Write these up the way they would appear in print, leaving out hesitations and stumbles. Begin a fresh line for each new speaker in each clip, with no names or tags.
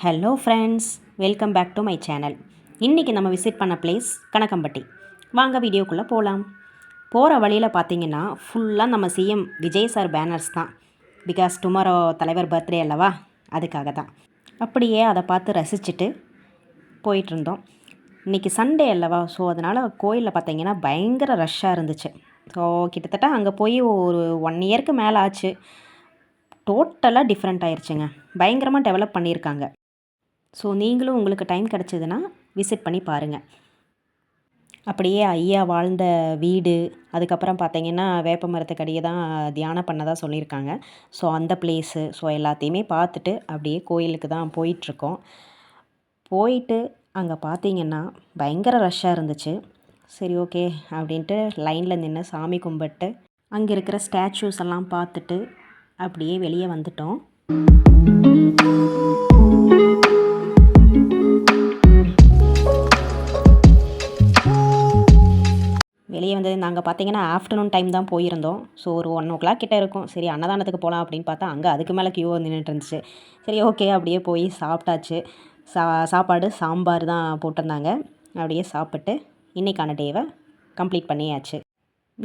Hello friends, welcome back to my channel. இன்றைக்கி நம்ம visit பண்ண பிளேஸ் கணக்கம்பட்டி. வாங்க வீடியோக்குள்ளே போகலாம். போகிற வழியில் பார்த்தீங்கன்னா ஃபுல்லாக நம்ம சிஎம் விஜய் சார் பேனர்ஸ் தான். பிகாஸ் டுமாரோ தலைவர் பர்த்டே அல்லவா, அதுக்காக தான். அப்படியே அதை பார்த்து ரசிச்சுட்டு போயிட்டுருந்தோம். இன்றைக்கி சண்டே அல்லவா, ஸோ அதனால் கோயிலில் பார்த்தீங்கன்னா பயங்கர ரஷ்ஷாக இருந்துச்சு. ஸோ கிட்டத்தட்ட அங்கே போய் ஒரு 1 இயருக்கு மேலே ஆச்சு. டோட்டலாக டிஃப்ரெண்ட் ஆயிடுச்சுங்க. பயங்கரமாக டெவலப் பண்ணியிருக்காங்க. ஸோ நீங்களும் உங்களுக்கு டைம் கிடச்சிதுன்னா விசிட் பண்ணி பாருங்கள். அப்படியே ஐயா வாழ்ந்த வீடு, அதுக்கப்புறம் பார்த்தீங்கன்னா வேப்ப மரத்துக்கடியே தான் தியானம் பண்ணதாக சொல்லியிருக்காங்க. ஸோ அந்த பிளேஸு, ஸோ எல்லாத்தையுமே பார்த்துட்டு அப்படியே கோயிலுக்கு தான் போயிட்டுருக்கோம். போயிட்டு அங்கே பார்த்தீங்கன்னா பயங்கர ரஷ்ஷாக இருந்துச்சு. சரி ஓகே அப்படின்ட்டு லைனில் நின்று சாமி கும்பிட்டு அங்கே இருக்கிற ஸ்டாச்சூஸ் எல்லாம் பார்த்துட்டு அப்படியே வெளியே வந்துட்டோம். வெளியே வந்து நாங்கள் பார்த்தீங்கன்னா ஆஃப்டர்நூன் டைம் தான் போயிருந்தோம். ஸோ ஒரு 1 கிட்ட இருக்கும். சரி அன்னதானத்துக்கு போகலாம் அப்படின்னு பார்த்தா அங்கே அதுக்கு மேலே கியூ நின்றுட்டு இருந்துச்சு. சரி ஓகே அப்படியே போய் சாப்பிட்டாச்சு. சாப்பாடு சாம்பார் தான் போட்டிருந்தாங்க. அப்படியே சாப்பிட்டு இன்றைக்கான டேவை கம்ப்ளீட் பண்ணியாச்சு.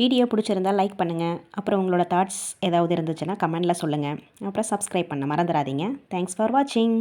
வீடியோ பிடிச்சிருந்தால் லைக் பண்ணுங்கள். அப்புறம் உங்களோட தாட்ஸ் ஏதாவது இருந்துச்சுன்னா கமெண்டில் சொல்லுங்கள். அப்புறம் சப்ஸ்கிரைப் பண்ண மறந்துடாதீங்க. தேங்க்ஸ் ஃபார் வாட்சிங்.